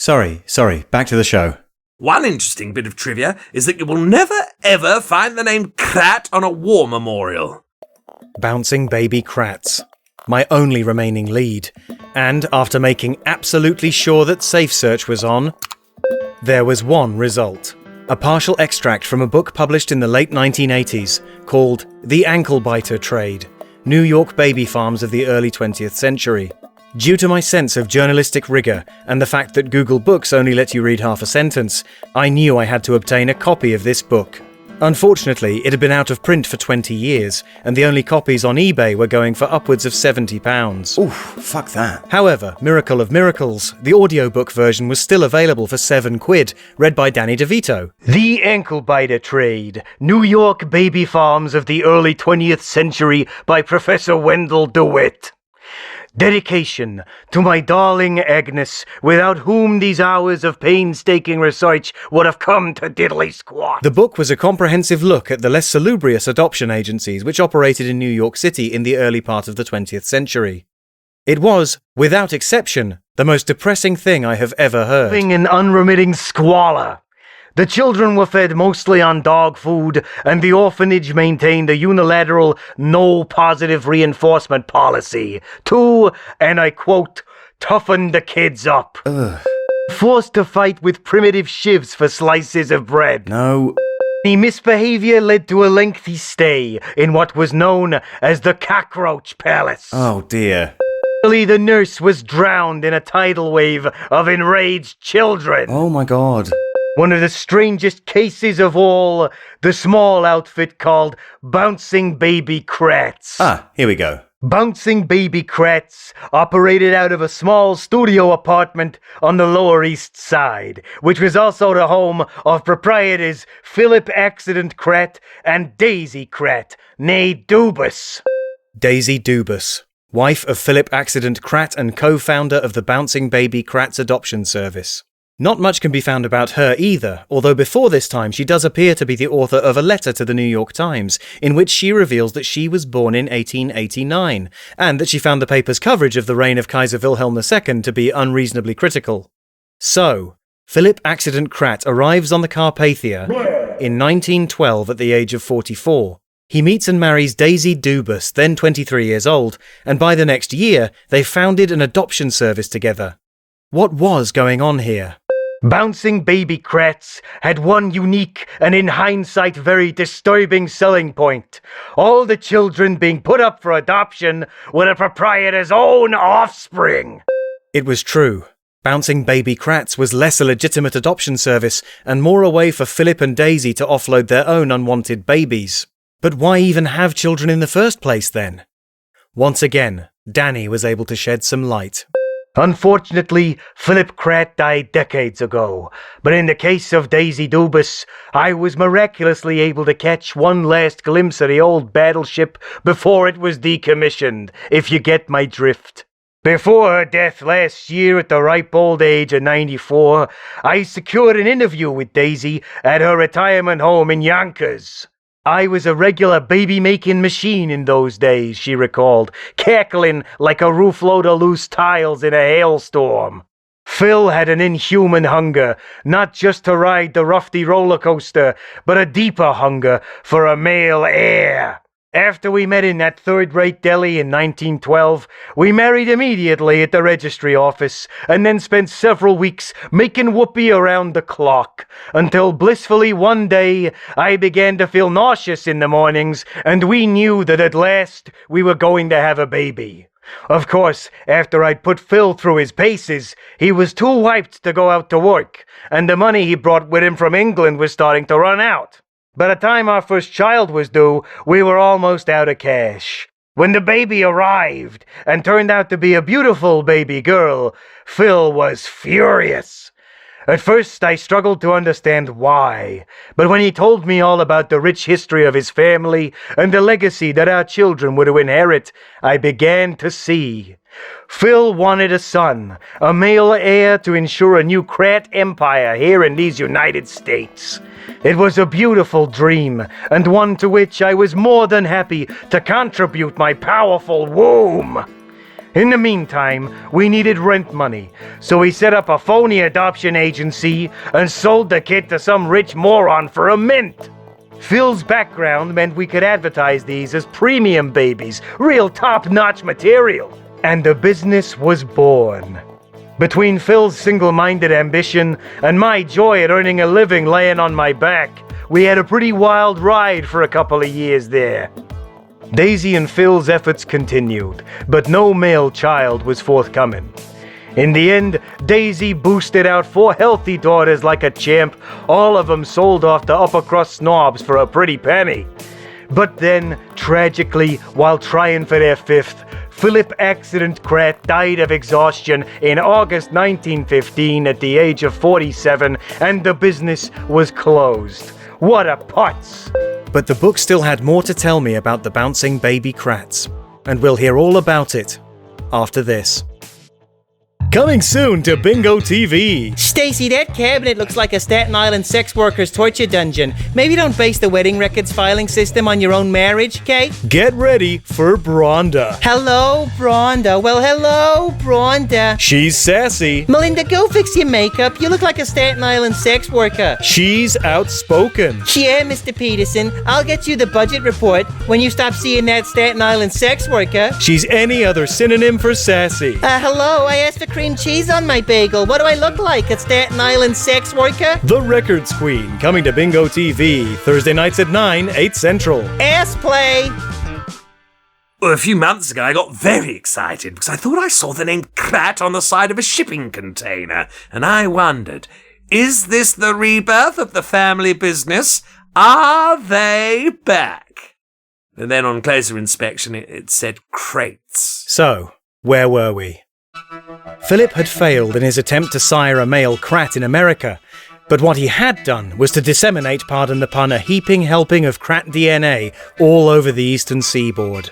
Sorry, back to the show. One interesting bit of trivia is that you will never ever find the name Crat on a war memorial. Bouncing baby Crats. My only remaining lead. And after making absolutely sure that Safe Search was on, there was one result. A partial extract from a book published in the late 1980s called The Ankle Biter Trade, New York Baby Farms of the Early 20th Century. Due to my sense of journalistic rigour and the fact that Google Books only let you read half a sentence, I knew I had to obtain a copy of this book. Unfortunately, it had been out of print for 20 years, and the only copies on eBay were going for upwards of £70. Oof, fuck that. However, miracle of miracles, the audiobook version was still available for £7, read by Danny DeVito. The Ankle Biter Trade, New York Baby Farms of the Early 20th Century by Professor Wendell DeWitt. Dedication to my darling Agnes, without whom these hours of painstaking research would have come to diddly squat. The book was a comprehensive look at the less salubrious adoption agencies which operated in New York City in the early part of the 20th century. It was, without exception, the most depressing thing I have ever heard. Living in unremitting squalor. The children were fed mostly on dog food, and the orphanage maintained a unilateral, no positive reinforcement policy to, and I quote, toughen the kids up. Ugh. Forced to fight with primitive shivs for slices of bread. No. The misbehavior led to a lengthy stay in what was known as the Cockroach Palace. Oh dear. The nurse was drowned in a tidal wave of enraged children. Oh my God. One of the strangest cases of all, the small outfit called Bouncing Baby Crats. Ah, here we go. Bouncing Baby Crats operated out of a small studio apartment on the Lower East Side, which was also the home of proprietors Philip Accident Crat and Daisy Crat, née Dubus. Daisy Dubus. wife of Philip Accident Crat and co-founder of the Bouncing Baby Krat's adoption service. Not much can be found about her either, although before this time she does appear to be the author of a letter to the New York Times, in which she reveals that she was born in 1889, and that she found the paper's coverage of the reign of Kaiser Wilhelm II to be unreasonably critical. So, Philip Accident Crat arrives on the Carpathia in 1912 at the age of 44. He meets and marries Daisy Dubus, then 23 years old, and by the next year they founded an adoption service together. What was going on here? Bouncing Baby Krats had one unique and in hindsight very disturbing selling point. All the children being put up for adoption were the proprietor's own offspring. It was true. Bouncing Baby Krats was less a legitimate adoption service and more a way for Philip and Daisy to offload their own unwanted babies. But why even have children in the first place then? Once again, Danny was able to shed some light. Unfortunately, Philip Crat died decades ago, but in the case of Daisy Dubus, I was miraculously able to catch one last glimpse of the old battleship before it was decommissioned, if you get my drift. Before her death last year at the ripe old age of 94, I secured an interview with Daisy at her retirement home in Yonkers. I was a regular baby-making machine in those days, she recalled, cackling like a roof load of loose tiles in a hailstorm. Phil had an inhuman hunger, not just to ride the roughy roller coaster, but a deeper hunger for a male heir. After we met in that third-rate deli in 1912, we married immediately at the registry office, and then spent several weeks making whoopee around the clock, until blissfully one day I began to feel nauseous in the mornings, and we knew that at last we were going to have a baby. Of course, after I'd put Phil through his paces, he was too wiped to go out to work, and the money he brought with him from England was starting to run out. By the time our first child was due, we were almost out of cash. When the baby arrived, and turned out to be a beautiful baby girl, Phil was furious. At first, I struggled to understand why, but when he told me all about the rich history of his family and the legacy that our children were to inherit, I began to see. Phil wanted a son, a male heir to ensure a new Crat empire here in these United States. It was a beautiful dream, and one to which I was more than happy to contribute my powerful womb. In the meantime, we needed rent money, so we set up a phony adoption agency and sold the kid to some rich moron for a mint. Phil's background meant we could advertise these as premium babies, real top-notch material. And the business was born. Between Phil's single-minded ambition and my joy at earning a living laying on my back, we had a pretty wild ride for a couple of years there. Daisy and Phil's efforts continued, but no male child was forthcoming. In the end, Daisy boosted out 4 healthy daughters like a champ, all of them sold off to upper-crust snobs for a pretty penny. But then, tragically, while trying for their 5th, Philip Accident Crat died of exhaustion in August 1915 at the age of 47, and the business was closed. What a putz! But the book still had more to tell me about the Bouncing Baby Krats, and we'll hear all about it after this. Coming soon to Bingo TV. Stacy, that cabinet looks like a Staten Island sex worker's torture dungeon. Maybe don't base the wedding records filing system on your own marriage, okay? Get ready for Bronda. Hello, Bronda. Well, hello, Bronda. She's sassy. Melinda, go fix your makeup. You look like a Staten Island sex worker. She's outspoken. Yeah, Mr. Peterson. I'll get you the budget report when you stop seeing that Staten Island sex worker. She's any other synonym for sassy. Hello, I asked for cream cheese on my bagel. What do I look like, a Staten Island sex worker? The Records Queen, coming to Bingo TV, Thursday nights at 9, 8 Central. Ass play! Well, a few months ago, I got very excited because I thought I saw the name Crat on the side of a shipping container, and I wondered, is this the rebirth of the family business? Are they back? And then on closer inspection, it said crates. So, where were we? Philip had failed in his attempt to sire a male Crat in America, but what he had done was to disseminate, pardon the pun, a heaping helping of Crat DNA all over the eastern seaboard.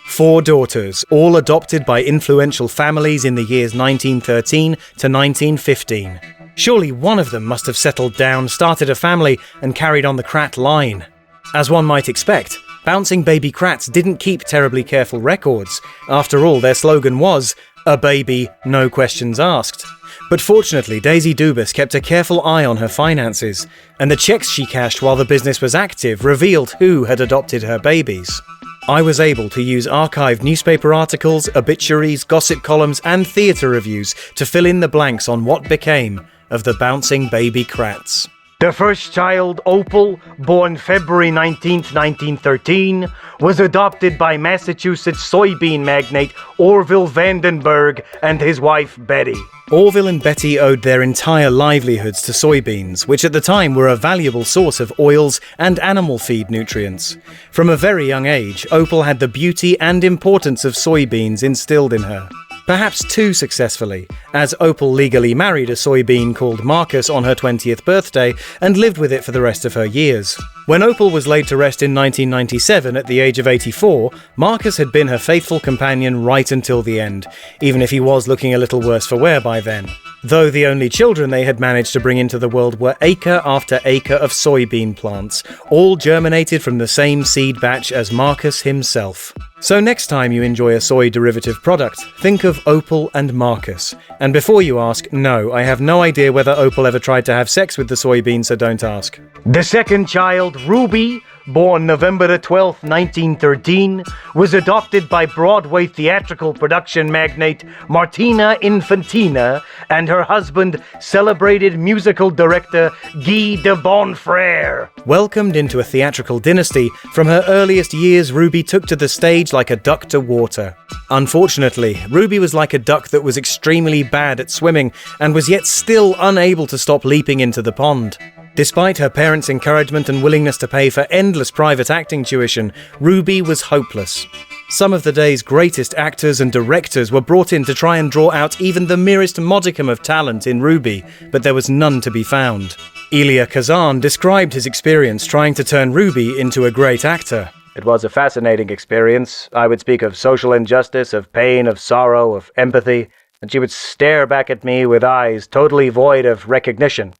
4 daughters, all adopted by influential families in the years 1913 to 1915. Surely one of them must have settled down, started a family, and carried on the Crat line. As one might expect, bouncing baby Crats didn't keep terribly careful records. After all, their slogan was, "A baby, no questions asked." But fortunately, Daisy Dubus kept a careful eye on her finances, and the checks she cashed while the business was active revealed who had adopted her babies. I was able to use archived newspaper articles, obituaries, gossip columns, and theatre reviews to fill in the blanks on what became of the bouncing baby Crats. The first child, Opal, born February 19th, 1913, was adopted by Massachusetts soybean magnate Orville Vandenberg and his wife Betty. Orville and Betty owed their entire livelihoods to soybeans, which at the time were a valuable source of oils and animal feed nutrients. From a very young age, Opal had the beauty and importance of soybeans instilled in her. Perhaps too successfully, as Opal legally married a soybean called Marcus on her 20th birthday and lived with it for the rest of her years. When Opal was laid to rest in 1997 at the age of 84, Marcus had been her faithful companion right until the end, even if he was looking a little worse for wear by then. Though the only children they had managed to bring into the world were acre after acre of soybean plants, all germinated from the same seed batch as Marcus himself. So next time you enjoy a soy derivative product, think of Opal and Marcus. And before you ask, no, I have no idea whether Opal ever tried to have sex with the soybean, so don't ask. The second child, Ruby, born November 12, 1913, was adopted by Broadway theatrical production magnate Martina Infantina and her husband, celebrated musical director Guy de Bonfrère. Welcomed into a theatrical dynasty, from her earliest years Ruby took to the stage like a duck to water. Unfortunately, Ruby was like a duck that was extremely bad at swimming and was yet still unable to stop leaping into the pond. Despite her parents' encouragement and willingness to pay for endless private acting tuition, Ruby was hopeless. Some of the day's greatest actors and directors were brought in to try and draw out even the merest modicum of talent in Ruby, but there was none to be found. Elia Kazan described his experience trying to turn Ruby into a great actor. It was a fascinating experience. I would speak of social injustice, of pain, of sorrow, of empathy, and she would stare back at me with eyes totally void of recognition.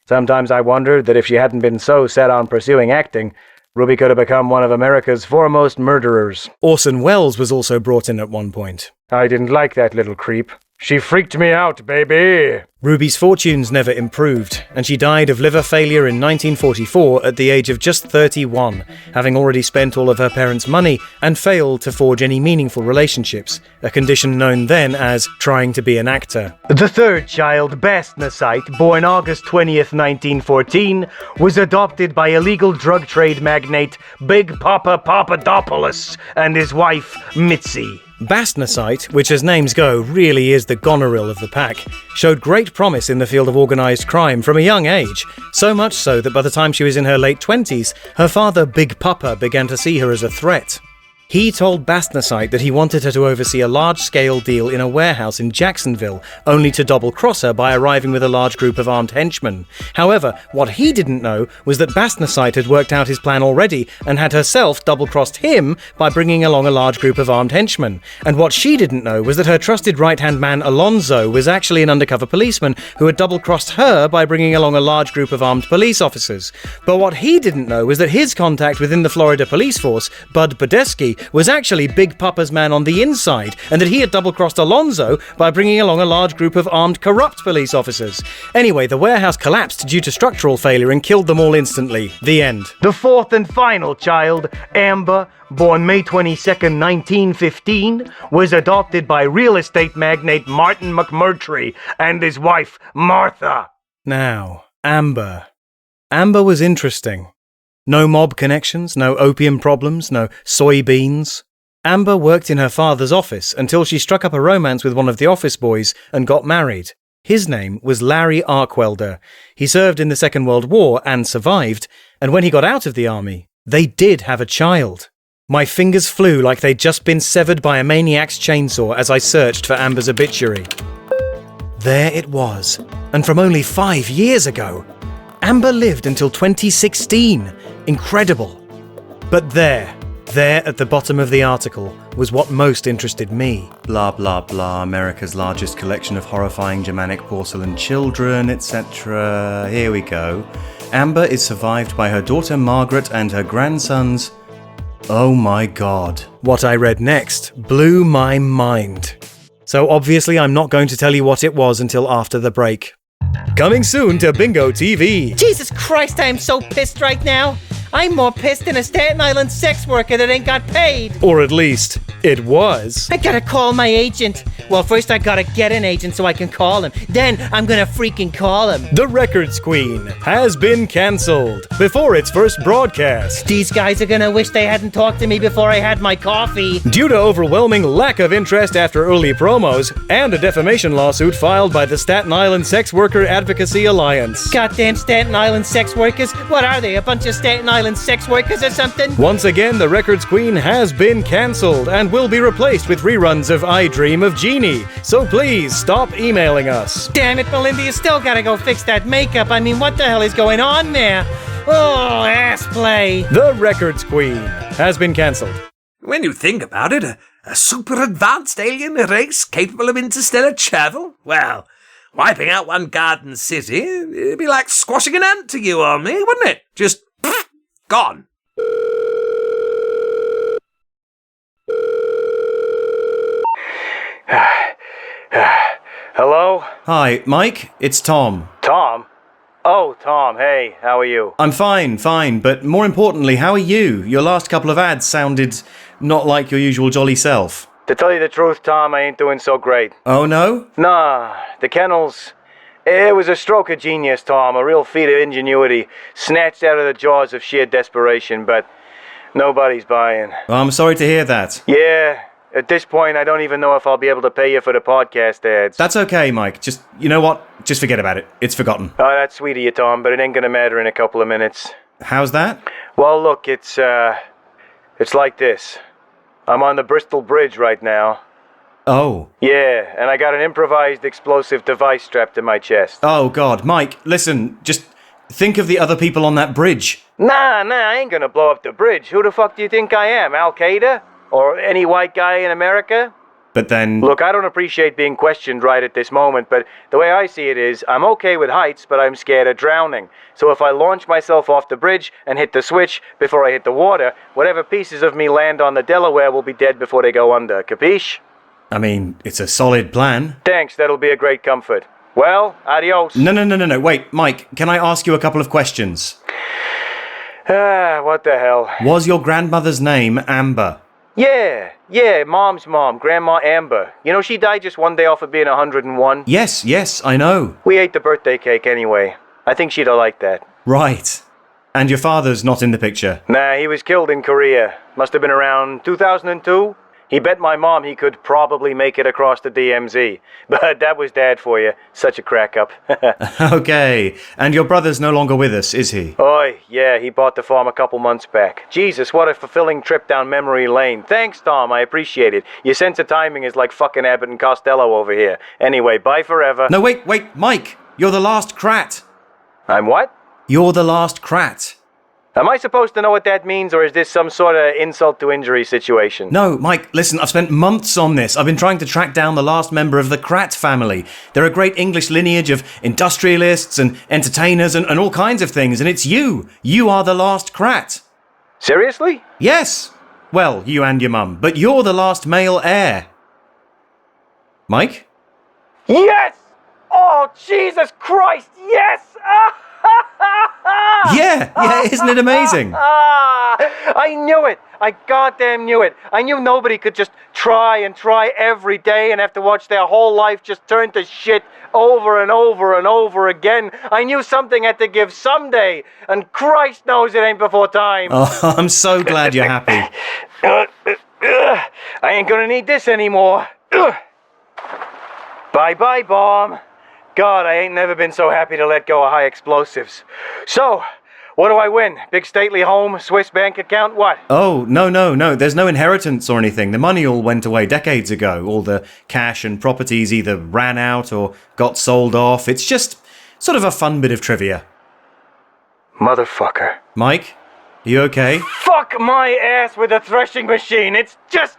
Sometimes I wondered that if she hadn't been so set on pursuing acting, Ruby could have become one of America's foremost murderers. Orson Welles was also brought in at one point. I didn't like that little creep. She freaked me out, baby. Ruby's fortunes never improved, and she died of liver failure in 1944 at the age of just 31, having already spent all of her parents' money and failed to forge any meaningful relationships, a condition known then as trying to be an actor. The third child, Bastnasite, born August 20th, 1914, was adopted by illegal drug trade magnate Big Papa Papadopoulos and his wife, Mitzi. Bastnasite, which as names go really is the goneril of the pack, showed great promise in the field of organised crime from a young age, so much so that by the time she was in her late 20s, her father Big Papa began to see her as a threat. He told Bastnasite that he wanted her to oversee a large-scale deal in a warehouse in Jacksonville, only to double-cross her by arriving with a large group of armed henchmen. However, what he didn't know was that Bastnasite had worked out his plan already and had herself double-crossed him by bringing along a large group of armed henchmen. And what she didn't know was that her trusted right-hand man Alonzo was actually an undercover policeman who had double-crossed her by bringing along a large group of armed police officers. But what he didn't know was that his contact within the Florida police force, Bud Podesky, was actually Big Papa's man on the inside, and that he had double-crossed Alonzo by bringing along a large group of armed corrupt police officers. Anyway, the warehouse collapsed due to structural failure and killed them all instantly. The end. The fourth and final child, Amber, born May 22nd, 1915, was adopted by real estate magnate Martin McMurtry and his wife, Martha. Now, Amber. Amber was interesting. No mob connections, no opium problems, no soybeans. Amber worked in her father's office until she struck up a romance with one of the office boys and got married. His name was Larry Arkwelder. He served in the Second World War and survived, and when he got out of the army, they did have a child. My fingers flew like they'd just been severed by a maniac's chainsaw as I searched for Amber's obituary. There it was, and from only 5 years ago. Amber lived until 2016. Incredible. But there at the bottom of the article, was what most interested me. Blah blah blah, America's largest collection of horrifying Germanic porcelain children, etc. Here we go. Amber is survived by her daughter Margaret and her grandsons. Oh my god. What I read next blew my mind. So obviously I'm not going to tell you what it was until after the break. Coming soon to Bingo TV. Jesus Christ, I am so pissed right now. I'm more pissed than a Staten Island sex worker that ain't got paid. Or at least, it was. I gotta call my agent. Well, first I gotta get an agent so I can call him. Then I'm gonna freaking call him. The Records Queen has been cancelled before its first broadcast. These guys are gonna wish they hadn't talked to me before I had my coffee. Due to overwhelming lack of interest after early promos and a defamation lawsuit filed by the Staten Island Sex Worker Advocacy Alliance. Goddamn Staten Island sex workers. What are they, a bunch of Staten Island sex workers or something? Once again, the Records Queen has been cancelled and will be replaced with reruns of I Dream of Jeannie. So please stop emailing us. Damn it, Melinda, you still gotta go fix that makeup. I mean, what the hell is going on there? Oh, ass play. The Records Queen has been cancelled. When you think about it, a super advanced alien race capable of interstellar travel? Well, wiping out one garden city, it'd be like squashing an ant to you or me, wouldn't it? Just gone. Hello? Hi, Mike, it's Tom. Tom? Oh, Tom, hey, how are you? I'm fine, but more importantly, how are you? Your last couple of ads sounded not like your usual jolly self. To tell you the truth, Tom, I ain't doing so great. Oh no? Nah, the kennels... It was a stroke of genius, Tom, a real feat of ingenuity, snatched out of the jaws of sheer desperation, but nobody's buying. Well, I'm sorry to hear that. Yeah, at this point, I don't even know if I'll be able to pay you for the podcast ads. That's okay, Mike. Just, you know what? Just forget about it. It's forgotten. Oh, that's sweet of you, Tom, but it ain't gonna matter in a couple of minutes. How's that? Well, look, it's like this. I'm on the Bristol Bridge right now. Oh. Yeah, and I got an improvised explosive device strapped to my chest. Oh, God. Mike, listen, just think of the other people on that bridge. Nah, I ain't gonna blow up the bridge. Who the fuck do you think I am, Al-Qaeda? Or any white guy in America? But then... Look, I don't appreciate being questioned right at this moment, but the way I see it is, I'm okay with heights, but I'm scared of drowning. So if I launch myself off the bridge and hit the switch before I hit the water, whatever pieces of me land on the Delaware will be dead before they go under. Capiche? I mean, it's a solid plan. Thanks, that'll be a great comfort. Well, adios. No. Wait, Mike, can I ask you a couple of questions? What the hell? Was your grandmother's name Amber? Yeah, Mom's mom, Grandma Amber. You know, she died just one day off of being 101. Yes, I know. We ate the birthday cake anyway. I think she'd have liked that. Right. And your father's not in the picture? Nah, he was killed in Korea. Must have been around 2002. He bet my mom he could probably make it across the DMZ. But that was Dad for you. Such a crack-up. Okay. And your brother's no longer with us, is he? Oi, yeah, he bought the farm a couple months back. Jesus, what a fulfilling trip down memory lane. Thanks, Tom, I appreciate it. Your sense of timing is like fucking Abbott and Costello over here. Anyway, bye forever. No, wait, Mike! You're the last Crat! I'm what? You're the last Crat. Am I supposed to know what that means, or is this some sort of insult to injury situation? No, Mike, listen, I've spent months on this. I've been trying to track down the last member of the Crat family. They're a great English lineage of industrialists and entertainers and all kinds of things, and it's you. You are the last Crat. Seriously? Yes. Well, you and your mum, but you're the last male heir. Mike? Yes! Oh, Jesus Christ, yes! Yeah, isn't it amazing? I knew it. I goddamn knew it. I knew nobody could just try every day and have to watch their whole life just turn to shit over and over and over again. I knew something had to give someday, and Christ knows it ain't before time. Oh, I'm so glad you're happy. I ain't gonna need this anymore. Bye-bye, bomb. God, I ain't never been so happy to let go of high explosives. So, what do I win? Big stately home, Swiss bank account, what? Oh, no. There's no inheritance or anything. The money all went away decades ago. All the cash and properties either ran out or got sold off. It's just sort of a fun bit of trivia. Motherfucker. Mike, are you okay? Fuck my ass with a threshing machine. It's just...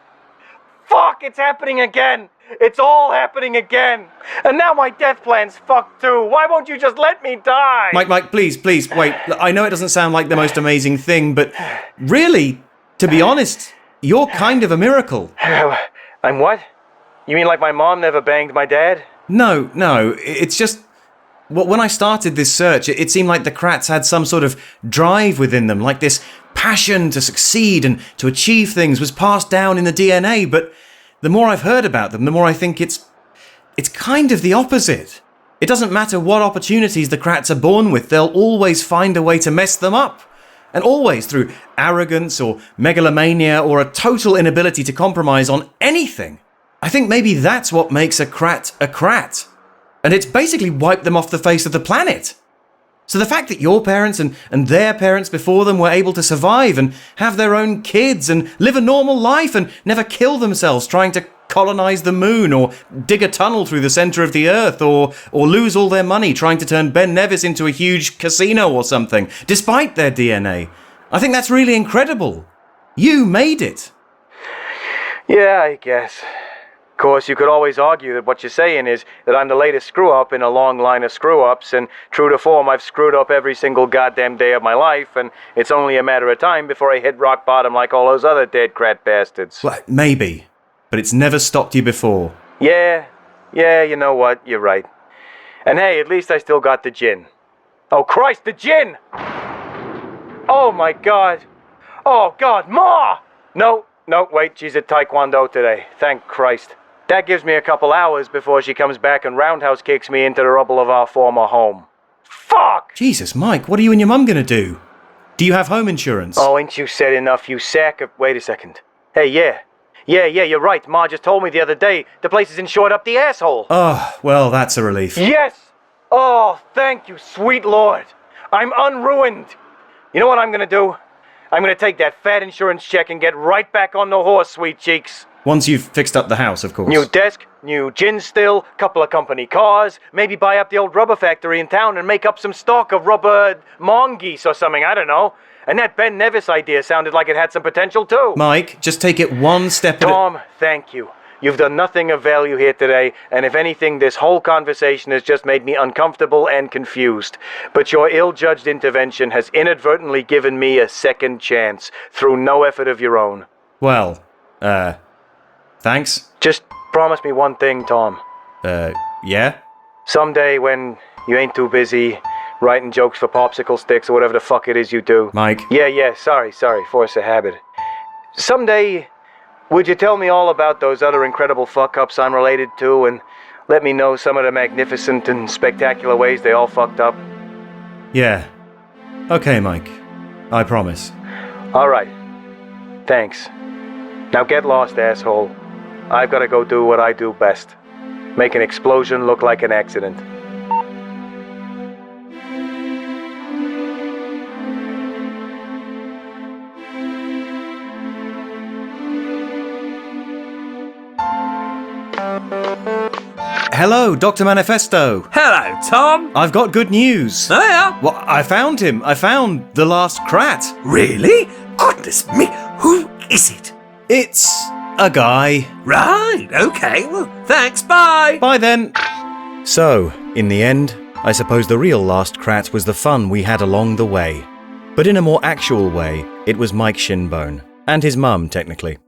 Fuck, it's happening again. It's all happening again. And now my death plan's fucked too. Why won't you just let me die? Mike, please, wait. I know it doesn't sound like the most amazing thing, but really, to be honest, you're kind of a miracle. I'm what? You mean like my mom never banged my dad? No, it's just... Well, when I started this search, it seemed like the Krats had some sort of drive within them, like this passion to succeed and to achieve things was passed down in the DNA, but the more I've heard about them, the more I think it's kind of the opposite. It doesn't matter what opportunities the Krats are born with, they'll always find a way to mess them up. And always through arrogance or megalomania or a total inability to compromise on anything. I think maybe that's what makes a Krat a Krat. And it's basically wiped them off the face of the planet. So the fact that your parents and their parents before them were able to survive and have their own kids and live a normal life and never kill themselves trying to colonize the moon or dig a tunnel through the center of the earth or lose all their money trying to turn Ben Nevis into a huge casino or something, despite their DNA. I think that's really incredible. You made it. Yeah, I guess. Of course, you could always argue that what you're saying is that I'm the latest screw-up in a long line of screw-ups, and true to form, I've screwed up every single goddamn day of my life, and it's only a matter of time before I hit rock bottom like all those other dead Krat bastards. Well, maybe, but it's never stopped you before. Yeah, you know what, you're right. And hey, at least I still got the gin. Oh, Christ, the gin! Oh, my God. Oh, God, Ma! No, wait, she's at Taekwondo today. Thank Christ. That gives me a couple hours before she comes back and roundhouse kicks me into the rubble of our former home. Fuck! Jesus, Mike, what are you and your mum gonna do? Do you have home insurance? Oh, ain't you said enough, you sack of... Wait a second. Hey, yeah, you're right. Ma just told me the other day the place is insured up the asshole. Oh, well, that's a relief. Yes! Oh, thank you, sweet Lord. I'm unruined. You know what I'm gonna do? I'm gonna take that fat insurance check and get right back on the horse, sweet cheeks. Once you've fixed up the house, of course. New desk, new gin still, couple of company cars, maybe buy up the old rubber factory in town and make up some stock of rubber mongoose or something, I don't know. And that Ben Nevis idea sounded like it had some potential too. Mike, just take it one step at a... Tom, thank you. You've done nothing of value here today, and if anything, this whole conversation has just made me uncomfortable and confused. But your ill-judged intervention has inadvertently given me a second chance, through no effort of your own. Well, thanks. Just promise me one thing, Tom. Yeah? Someday when you ain't too busy writing jokes for popsicle sticks or whatever the fuck it is you do. Mike? Yeah, sorry, force of habit. Someday... would you tell me all about those other incredible fuck-ups I'm related to and let me know some of the magnificent and spectacular ways they all fucked up? Yeah. Okay, Mike. I promise. All right. Thanks. Now get lost, asshole. I've got to go do what I do best. Make an explosion look like an accident. Hello, Dr. Manifesto. Hello, Tom. I've got good news. Oh, yeah? Well, I found him. I found the last Krat. Really? Goodness me, who is it? It's a guy. Right, okay, well, thanks, bye. Bye then. So, in the end, I suppose the real last Krat was the fun we had along the way. But in a more actual way, it was Mike Shinbone. And his mum, technically.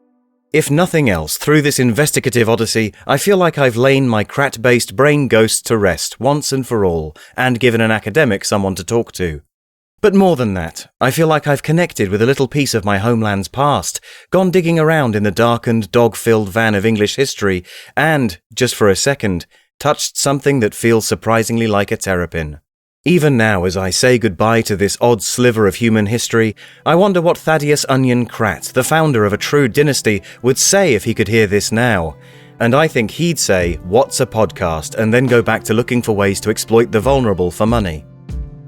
If nothing else, through this investigative odyssey, I feel like I've lain my Krat-based brain ghosts to rest once and for all, and given an academic someone to talk to. But more than that, I feel like I've connected with a little piece of my homeland's past, gone digging around in the darkened, dog-filled van of English history, and, just for a second, touched something that feels surprisingly like a terrapin. Even now, as I say goodbye to this odd sliver of human history, I wonder what Thaddeus Onion Krat, the founder of a true dynasty, would say if he could hear this now. And I think he'd say, "What's a podcast?" and then go back to looking for ways to exploit the vulnerable for money.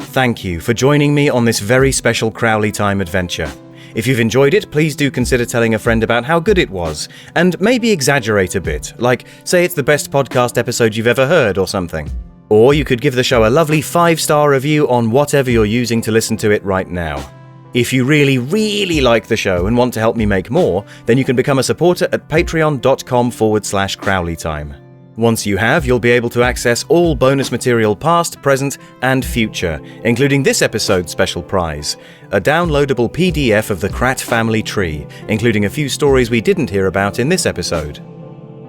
Thank you for joining me on this very special Crowley Time adventure. If you've enjoyed it, please do consider telling a friend about how good it was, and maybe exaggerate a bit, like say it's the best podcast episode you've ever heard or something. Or you could give the show a lovely 5-star review on whatever you're using to listen to it right now. If you really, really like the show and want to help me make more, then you can become a supporter at patreon.com/crowleytime. Once you have, you'll be able to access all bonus material past, present, and future, including this episode's special prize, a downloadable PDF of the Crat family tree, including a few stories we didn't hear about in this episode.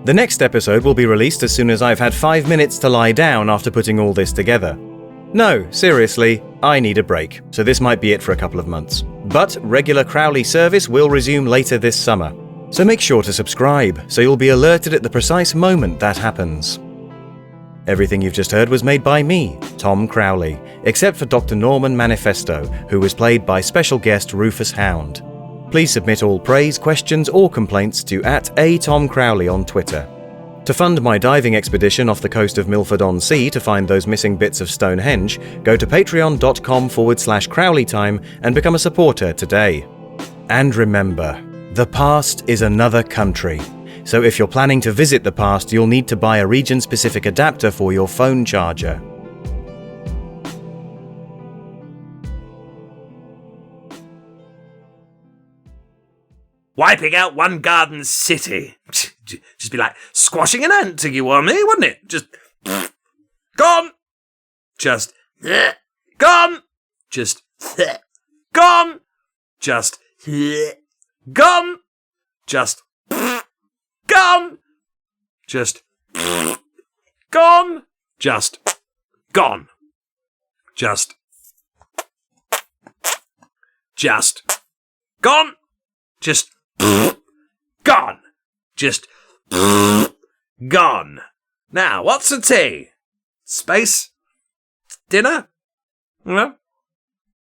The next episode will be released as soon as I've had 5 minutes to lie down after putting all this together. No, seriously, I need a break, so this might be it for a couple of months. But regular Crowley service will resume later this summer. So make sure to subscribe, so you'll be alerted at the precise moment that happens. Everything you've just heard was made by me, Tom Crowley, except for Dr. Norman Manifesto, who was played by special guest Rufus Hound. Please submit all praise, questions, or complaints to @atomcrowley on Twitter. To fund my diving expedition off the coast of Milford-on-Sea to find those missing bits of Stonehenge, go to patreon.com/crowleytime and become a supporter today. And remember, the past is another country. So if you're planning to visit the past, you'll need to buy a region-specific adapter for your phone charger. Wiping out one garden city. Just be like squashing an ant to you or me, wouldn't it? Just gone. Just gone. Just gone. Just gone. Just gone. Just gone. Just gone. Just gone. Just gone. Just gone. Now, what's for tea? Space? Dinner? Well,